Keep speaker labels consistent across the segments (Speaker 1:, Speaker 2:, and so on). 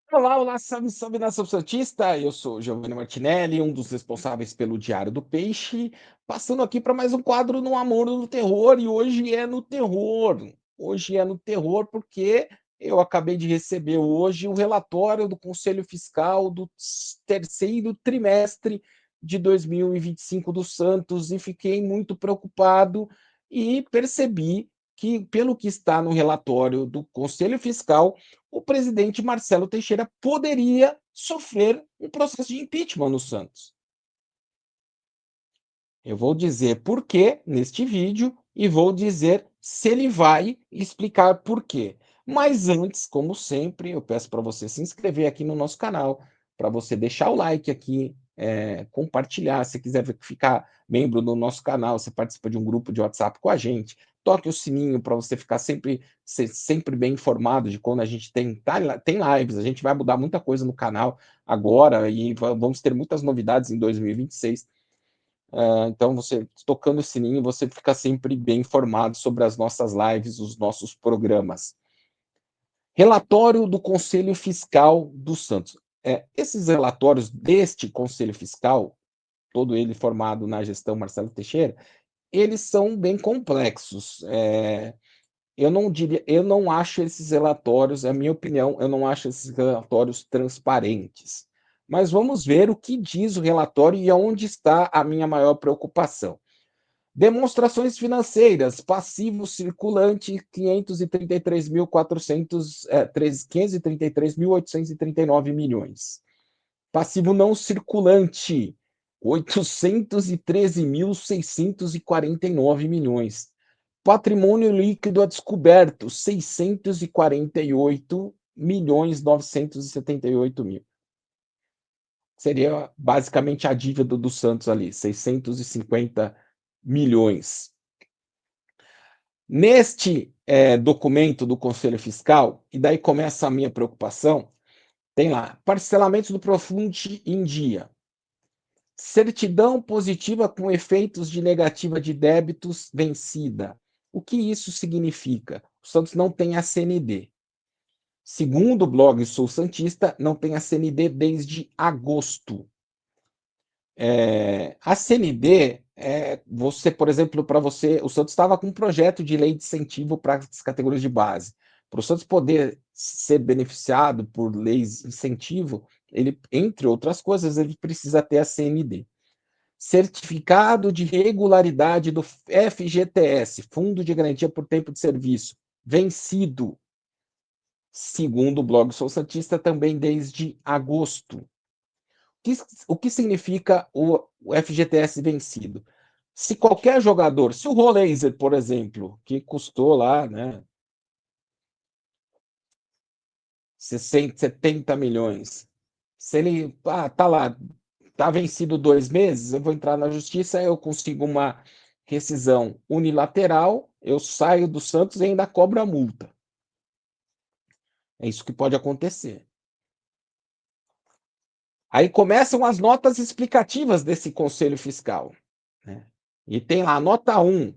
Speaker 1: Olá, olá, salve, salve nação santista! Eu sou Giovanni Martinelli, um dos responsáveis pelo Diário do Peixe, passando aqui para mais um quadro no Amor no Terror, e hoje é no terror. Hoje é no terror porque eu acabei de receber hoje o relatório do Conselho Fiscal do terceiro trimestre de 2025 do Santos e fiquei muito preocupado e percebi que, pelo que está no relatório do Conselho Fiscal, o presidente Marcelo Teixeira poderia sofrer um processo de impeachment no Santos. Eu vou dizer por quê neste vídeo e vou dizer se ele vai explicar por quê. Mas antes, como sempre, eu peço para você se inscrever aqui no nosso canal, para você deixar o like aqui, compartilhar. Se quiser ficar membro do nosso canal, você participa de um grupo de WhatsApp com a gente. Toque o sininho para você ficar sempre bem informado de quando a gente tem lives. A gente vai mudar muita coisa no canal agora e vamos ter muitas novidades em 2026. Então, você tocando o sininho, você fica sempre bem informado sobre as nossas lives, os nossos programas. Relatório do Conselho Fiscal do Santos. Esses relatórios deste Conselho Fiscal, todo ele formado na gestão Marcelo Teixeira, eles são bem complexos. Eu não acho esses relatórios, é a minha opinião, eu não acho esses relatórios transparentes. Mas vamos ver o que diz o relatório e aonde está a minha maior preocupação. Demonstrações financeiras, passivo circulante 533.839 milhões. Passivo não circulante 813.649 milhões. Patrimônio líquido a descoberto 648 milhões 978 mil. Seria basicamente a dívida do Santos ali, 650 milhões. Neste documento do Conselho Fiscal, e daí começa a minha preocupação, tem lá, parcelamento do Profundi em dia, certidão positiva com efeitos de negativa de débitos vencida. O que isso significa? O Santos não tem a CND. Segundo o blog Sou Santista, não tem a CND desde agosto. A CND, você, por exemplo, para você, o Santos estava com um projeto de lei de incentivo para as categorias de base. Para o Santos poder ser beneficiado por leis de incentivo, ele, entre outras coisas, ele precisa ter a CND. Certificado de regularidade do FGTS, Fundo de Garantia por Tempo de Serviço, vencido, segundo o blog Sou Santista, também desde agosto. O que significa o FGTS vencido? Se qualquer jogador, se o Roleiser, por exemplo, que custou lá, né, 60, 70 milhões, se ele tá lá, tá vencido 2 meses, eu vou entrar na justiça, eu consigo uma rescisão unilateral, eu saio do Santos e ainda cobro a multa. É isso que pode acontecer. Aí começam as notas explicativas desse Conselho Fiscal, né? E tem lá, nota 1,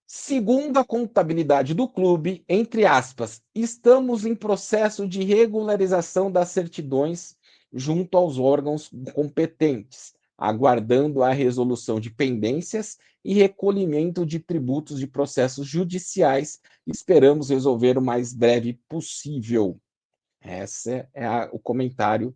Speaker 1: segundo a contabilidade do clube, entre aspas, estamos em processo de regularização das certidões junto aos órgãos competentes, aguardando a resolução de pendências e recolhimento de tributos de processos judiciais. Esperamos resolver o mais breve possível. Esse é o comentário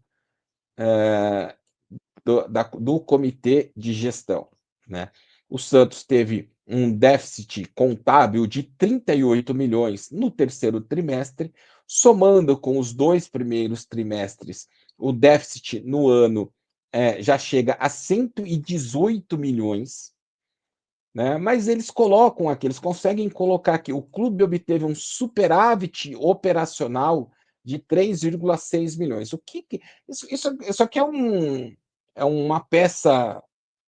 Speaker 1: do comitê de gestão, né? O Santos teve um déficit contábil de 38 milhões no terceiro trimestre, somando com os 2 primeiros trimestres, o déficit no ano já chega a 118 milhões, né? Mas eles colocam aqui, eles conseguem colocar que o clube obteve um superávit operacional de 3,6 milhões. Isso aqui é uma peça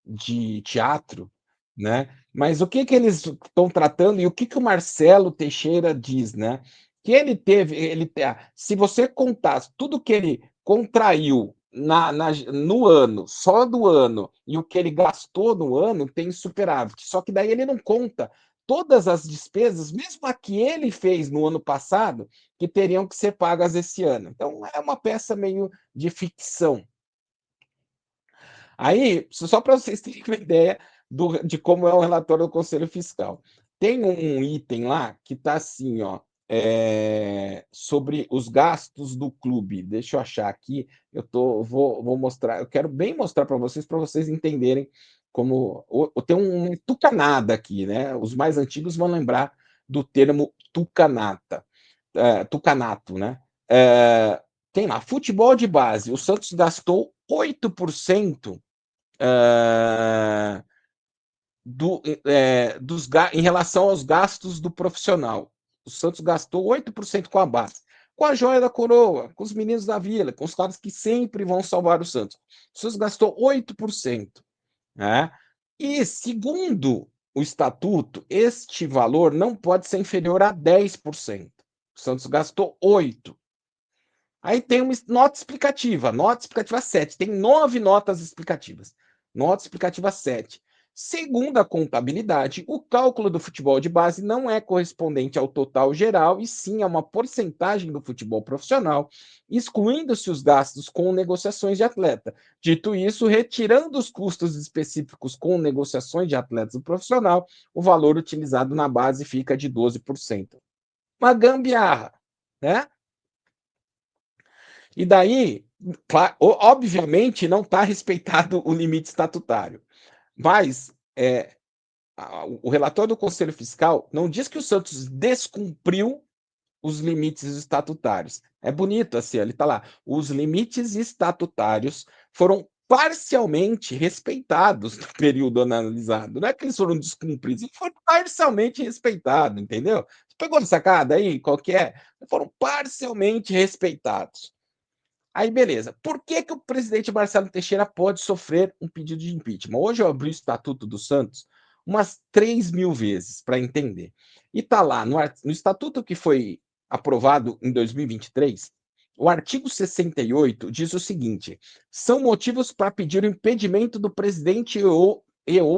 Speaker 1: de teatro, né? Mas o que eles estão tratando e o que o Marcelo Teixeira diz, né? Que se você contar tudo que ele contraiu no ano, só do ano, e o que ele gastou no ano, tem superávit. Só que daí ele não conta todas as despesas, mesmo a que ele fez no ano passado, que teriam que ser pagas esse ano. Então, é uma peça meio de ficção. Aí, só para vocês terem uma ideia de como é o relatório do Conselho Fiscal. Tem um item lá que está assim, ó, sobre os gastos do clube. Deixa eu achar aqui, vou mostrar, eu quero bem mostrar para vocês entenderem como. Tem um tucanada aqui, né? Os mais antigos vão lembrar do termo tucanata, tucanato, né? Tem lá, futebol de base. O Santos gastou 8% em relação aos gastos do profissional. O Santos gastou 8% com a base. Com a joia da coroa, com os meninos da vila, com os caras que sempre vão salvar o Santos. O Santos gastou 8%. Né? E, segundo o estatuto, este valor não pode ser inferior a 10%. O Santos gastou 8%. Aí tem uma nota explicativa 7. Tem 9 notas explicativas. Nota explicativa 7. Segundo a contabilidade, o cálculo do futebol de base não é correspondente ao total geral, e sim a uma porcentagem do futebol profissional, excluindo-se os gastos com negociações de atleta. Dito isso, retirando os custos específicos com negociações de atletas do profissional, o valor utilizado na base fica de 12%. Uma gambiarra, né? E daí, obviamente, não está respeitado o limite estatutário. Mas o relatório do Conselho Fiscal não diz que o Santos descumpriu os limites estatutários. É bonito assim, ele está lá. Os limites estatutários foram parcialmente respeitados no período analisado. Não é que eles foram descumpridos, eles foram parcialmente respeitados, entendeu? Você pegou a sacada aí? Qual que é? Foram parcialmente respeitados. Aí, beleza. Por que, que o presidente Marcelo Teixeira pode sofrer um pedido de impeachment? Hoje eu abri o Estatuto do Santos umas 3.000 vezes para entender. E está lá, no Estatuto que foi aprovado em 2023, o artigo 68 diz o seguinte: são motivos para pedir o impedimento do presidente ou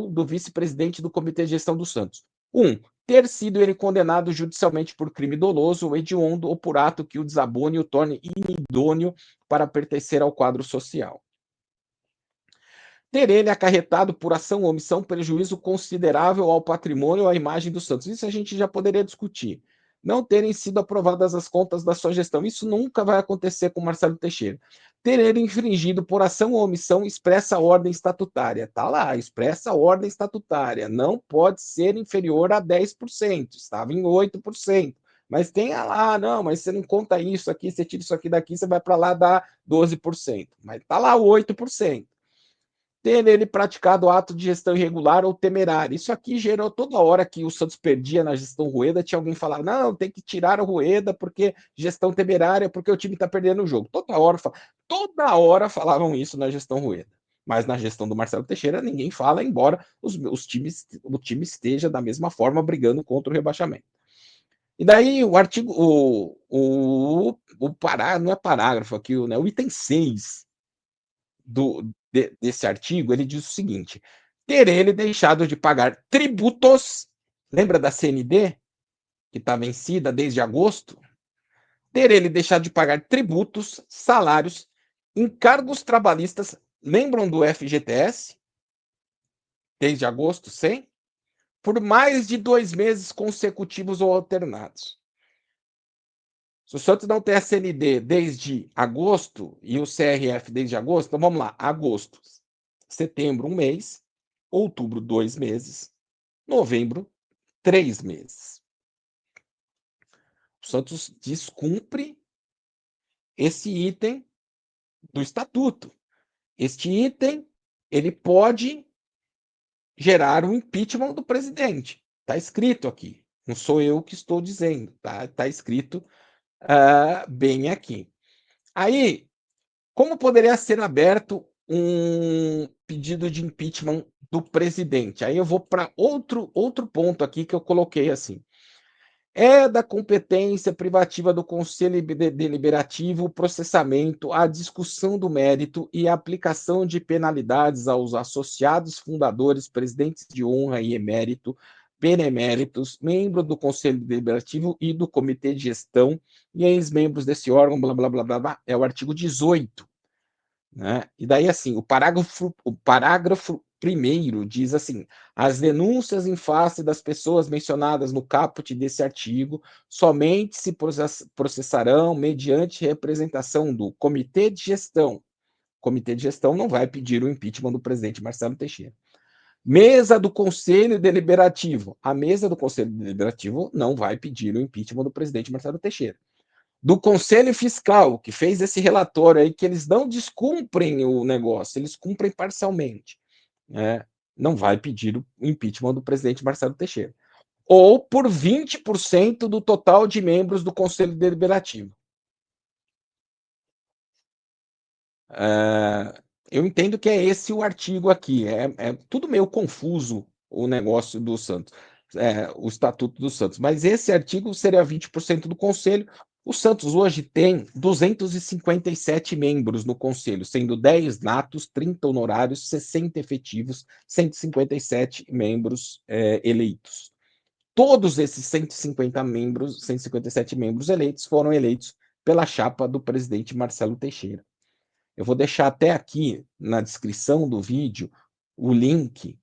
Speaker 1: do vice-presidente do Comitê de Gestão do Santos. 1. Ter sido ele condenado judicialmente por crime doloso ou hediondo ou por ato que o desabone e o torne inidôneo para pertencer ao quadro social. Ter ele acarretado por ação ou omissão prejuízo considerável ao patrimônio ou à imagem dos Santos. Isso a gente já poderia discutir. Não terem sido aprovadas as contas da sua gestão. Isso nunca vai acontecer com Marcelo Teixeira. Ter ele infringido por ação ou omissão expressa ordem estatutária. Está lá, expressa ordem estatutária. Não pode ser inferior a 10%. Estava em 8%. Mas tem lá, não, mas você não conta isso aqui, você tira isso aqui daqui, você vai para lá dar 12%. Mas está lá 8%. Ter ele praticado ato de gestão irregular ou temerário. Isso aqui gerou toda hora que o Santos perdia na gestão Rueda, tinha alguém falar, não, tem que tirar o Rueda porque gestão temerária, porque o time está perdendo o jogo. Toda hora falavam isso na gestão Rueda. Mas na gestão do Marcelo Teixeira ninguém fala, embora o time esteja da mesma forma brigando contra o rebaixamento. E daí o artigo, não é parágrafo aqui, né, o item 6 desse artigo, ele diz o seguinte: ter ele deixado de pagar tributos, lembra da CND, que está vencida desde agosto? Ter ele deixado de pagar tributos, salários, encargos trabalhistas, lembram do FGTS? Desde agosto, sem? Por mais de 2 meses consecutivos ou alternados. Se o Santos não tem a CND desde agosto e o CRF desde agosto, então vamos lá, agosto, setembro, 1 mês, outubro, 2 meses, novembro, 3 meses. O Santos descumpre esse item do estatuto. Este item, ele pode gerar um impeachment do presidente. Está escrito aqui. Não sou eu que estou dizendo, tá? Está escrito bem aqui. Aí, como poderia ser aberto um pedido de impeachment do presidente? Aí eu vou para outro ponto aqui que eu coloquei assim. É da competência privativa do Conselho Deliberativo o processamento, a discussão do mérito e a aplicação de penalidades aos associados fundadores, presidentes de honra e emérito, beneméritos, membro do Conselho Deliberativo e do Comitê de Gestão e ex-membros desse órgão, blá, blá, blá, blá, blá, é o artigo 18. Né? E daí, assim, o parágrafo primeiro diz assim: as denúncias em face das pessoas mencionadas no caput desse artigo somente se processarão mediante representação do Comitê de Gestão. O Comitê de Gestão não vai pedir o impeachment do presidente Marcelo Teixeira. Mesa do Conselho Deliberativo. A mesa do Conselho Deliberativo não vai pedir o impeachment do presidente Marcelo Teixeira. Do Conselho Fiscal, que fez esse relatório aí, que eles não descumprem o negócio, eles cumprem parcialmente. Né? Não vai pedir o impeachment do presidente Marcelo Teixeira. Ou por 20% do total de membros do Conselho Deliberativo. Eu entendo que é esse o artigo aqui. É tudo meio confuso o negócio do Santos, o Estatuto do Santos. Mas esse artigo seria 20% do Conselho. O Santos hoje tem 257 membros no Conselho, sendo 10 natos, 30 honorários, 60 efetivos, 157 membros eleitos. Todos esses 157 membros eleitos foram eleitos pela chapa do presidente Marcelo Teixeira. Eu vou deixar até aqui na descrição do vídeo o link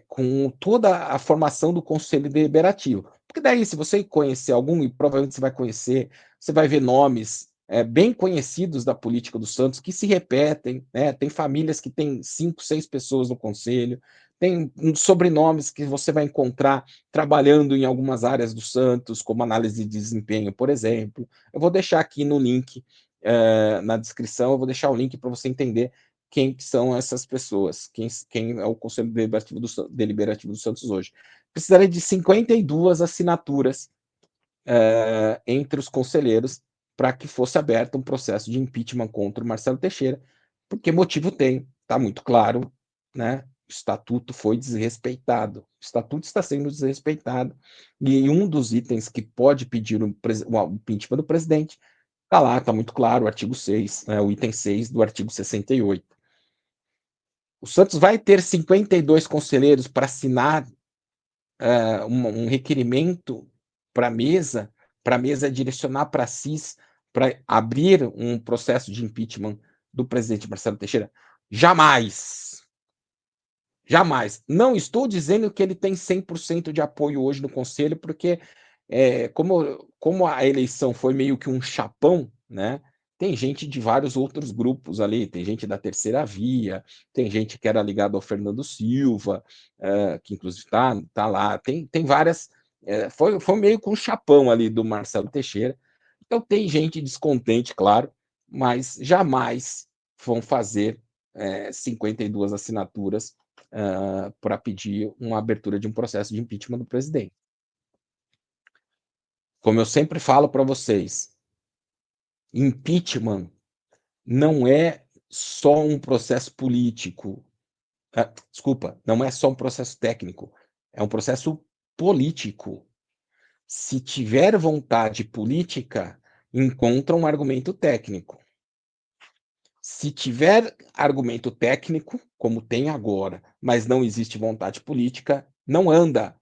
Speaker 1: com toda a formação do Conselho Deliberativo. Porque daí, se você conhecer algum, e provavelmente você vai conhecer, você vai ver nomes bem conhecidos da política do Santos que se repetem, né? Tem famílias que têm 5, 6 pessoas no conselho, tem sobrenomes que você vai encontrar trabalhando em algumas áreas do Santos, como análise de desempenho, por exemplo. Eu vou deixar aqui no link na descrição, eu vou deixar o link para você entender quem são essas pessoas, quem é o Conselho Deliberativo do Santos hoje. Precisaria de 52 assinaturas entre os conselheiros para que fosse aberto um processo de impeachment contra o Marcelo Teixeira, porque motivo tem, está muito claro, né? O estatuto foi desrespeitado, o estatuto está sendo desrespeitado, e um dos itens que pode pedir o impeachment do presidente está lá, está muito claro, o artigo 6, né, o item 6 do artigo 68. O Santos vai ter 52 conselheiros para assinar um requerimento para a mesa direcionar para a CIS, para abrir um processo de impeachment do presidente Marcelo Teixeira? Jamais. Jamais. Não estou dizendo que ele tem 100% de apoio hoje no Conselho, porque como a eleição foi meio que um chapão, né? Tem gente de vários outros grupos ali, tem gente da Terceira Via, tem gente que era ligado ao Fernando Silva, que inclusive tá lá, tem várias. Foi meio que um chapão ali do Marcelo Teixeira. Então tem gente descontente, claro, mas jamais vão fazer 52 assinaturas para pedir uma abertura de um processo de impeachment do presidente. Como eu sempre falo para vocês, impeachment não é só um processo político. Desculpa, não é só um processo técnico, é um processo político. Se tiver vontade política, encontra um argumento técnico. Se tiver argumento técnico, como tem agora, mas não existe vontade política, não anda.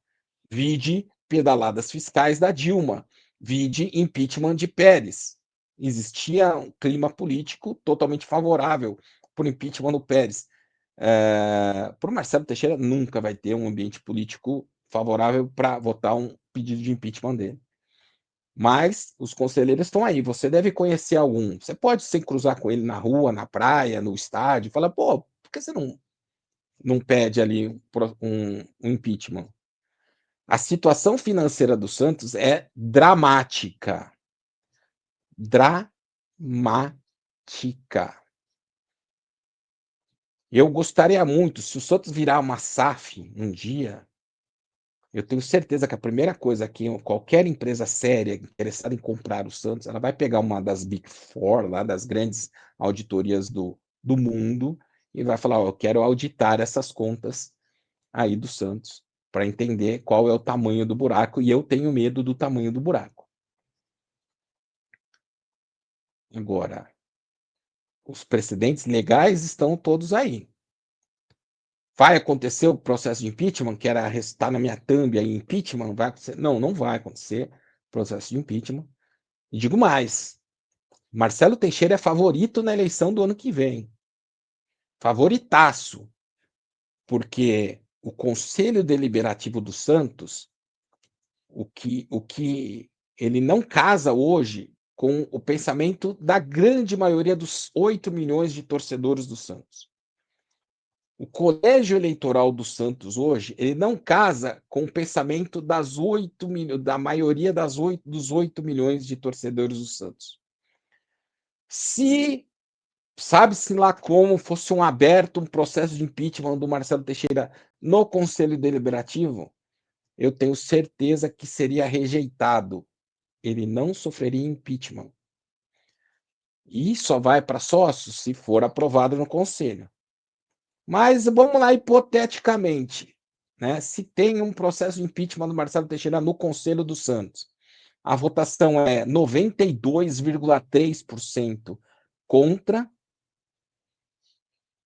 Speaker 1: Vide pedaladas fiscais da Dilma, vide impeachment de Pérez. Existia um clima político totalmente favorável para o impeachment do Pérez. Para o Marcelo Teixeira, nunca vai ter um ambiente político favorável para votar um pedido de impeachment dele. Mas os conselheiros estão aí. Você deve conhecer algum. Você pode se cruzar com ele na rua, na praia, no estádio, fala, pô, por que você não pede ali um impeachment? A situação financeira do Santos é dramática. Dramática. Eu gostaria muito, se o Santos virar uma SAF um dia, eu tenho certeza que a primeira coisa que qualquer empresa séria interessada em comprar o Santos, ela vai pegar uma das Big Four, lá das grandes auditorias do mundo, e vai falar: ó, eu quero auditar essas contas aí do Santos, para entender qual é o tamanho do buraco, e eu tenho medo do tamanho do buraco. Agora, os precedentes legais estão todos aí. Vai acontecer o processo de impeachment, que era restar na minha thumb aí, impeachment, vai acontecer? Não, não vai acontecer processo de impeachment. E digo mais, Marcelo Teixeira é favorito na eleição do ano que vem. Favoritaço, porque o Conselho Deliberativo do Santos, o que ele não casa hoje com o pensamento da grande maioria dos 8 milhões de torcedores do Santos. O colégio eleitoral do Santos hoje, ele não casa com o pensamento da maioria dos 8 milhões de torcedores do Santos. Se sabe-se lá como fosse um processo de impeachment do Marcelo Teixeira no Conselho Deliberativo, eu tenho certeza que seria rejeitado. Ele não sofreria impeachment. E só vai para sócios se for aprovado no Conselho. Mas vamos lá, hipoteticamente, né? Se tem um processo de impeachment do Marcelo Teixeira no Conselho do Santos, a votação é 92,3% contra,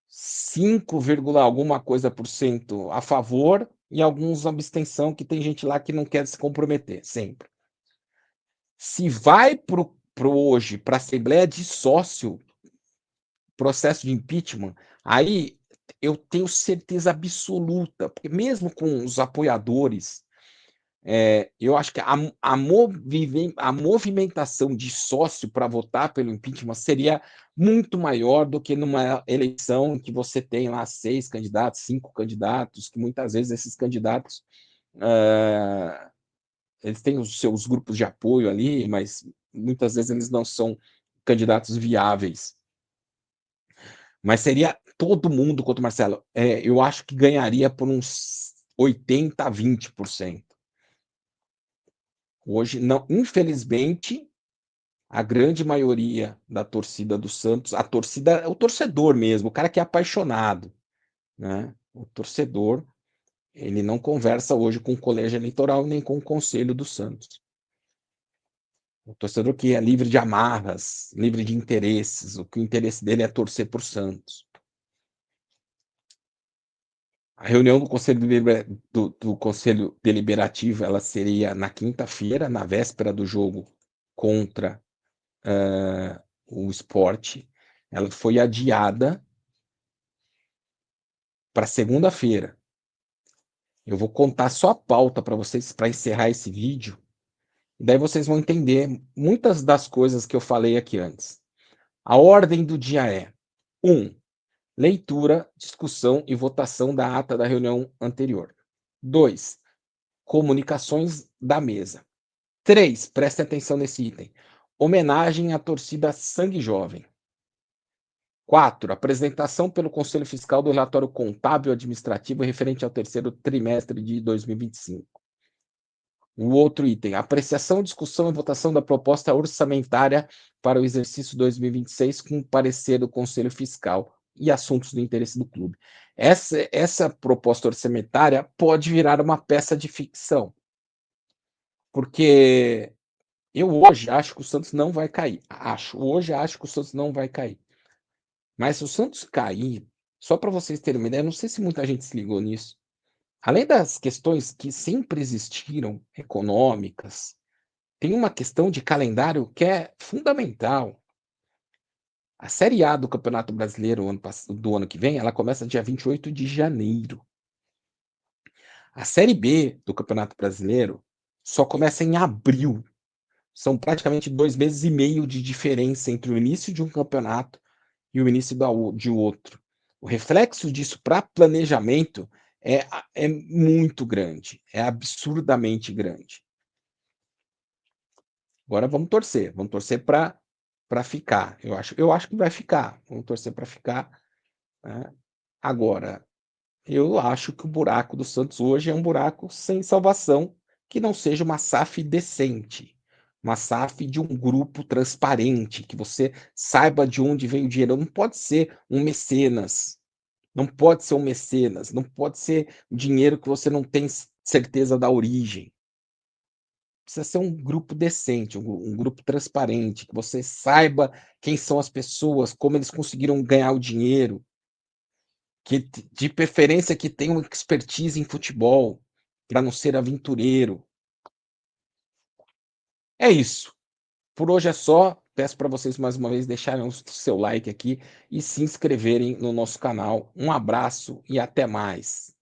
Speaker 1: 5, alguma coisa por cento a favor e alguns abstenção, que tem gente lá que não quer se comprometer, sempre. Se vai hoje para a Assembleia de Sócio, processo de impeachment, aí eu tenho certeza absoluta, porque mesmo com os apoiadores, eu acho que a movimentação de sócio para votar pelo impeachment seria muito maior do que numa eleição que você tem lá 6 candidatos, 5 candidatos, que muitas vezes esses candidatos, eles têm os seus grupos de apoio ali, mas muitas vezes eles não são candidatos viáveis. Mas seria todo mundo contra o Marcelo. Eu acho que ganharia por uns 80 a 20%. Hoje, não, infelizmente, a grande maioria da torcida do Santos, a torcida, o torcedor mesmo, o cara que é apaixonado, né? O torcedor, ele não conversa hoje com o colégio eleitoral nem com o conselho do Santos. O torcedor que é livre de amarras, livre de interesses, o que o interesse dele é torcer por Santos. A reunião do Conselho Deliberativo, ela seria na quinta-feira, na véspera do jogo contra o Sport. Ela foi adiada para segunda-feira. Eu vou contar só a pauta para vocês, para encerrar esse vídeo, e daí vocês vão entender muitas das coisas que eu falei aqui antes. A ordem do dia é: 1. Leitura, discussão e votação da ata da reunião anterior. 2. Comunicações da mesa. 3. Preste atenção nesse item. Homenagem à torcida Sangue Jovem. 4. Apresentação pelo Conselho Fiscal do relatório contábil administrativo referente ao terceiro trimestre de 2025. O outro item, apreciação, discussão e votação da proposta orçamentária para o exercício 2026 com parecer do Conselho Fiscal e assuntos do interesse do clube. Essa proposta orçamentária pode virar uma peça de ficção, porque eu hoje acho que o Santos não vai cair. Hoje acho que o Santos não vai cair. Mas se o Santos cair, só para vocês terem uma ideia, não sei se muita gente se ligou nisso. Além das questões que sempre existiram, econômicas, tem uma questão de calendário que é fundamental. A Série A do Campeonato Brasileiro do ano que vem, ela começa dia 28 de janeiro. A Série B do Campeonato Brasileiro só começa em abril. São praticamente 2 meses e meio de diferença entre o início de um campeonato e o início de outro. O reflexo disso para planejamento é muito grande, é absurdamente grande. Agora vamos torcer para ficar. Eu acho que vai ficar, vamos torcer para ficar. Né? Agora, eu acho que o buraco do Santos hoje é um buraco sem salvação, que não seja uma SAF decente, uma SAF de um grupo transparente, que você saiba de onde veio o dinheiro. Não pode ser um mecenas, não pode ser um mecenas, não pode ser dinheiro que você não tem certeza da origem. Precisa ser um grupo decente, um grupo transparente, que você saiba quem são as pessoas, como eles conseguiram ganhar o dinheiro. que de preferência que tenham expertise em futebol, para não ser aventureiro. É isso. Por hoje é só. Peço para vocês mais uma vez deixarem o seu like aqui e se inscreverem no nosso canal. Um abraço e até mais.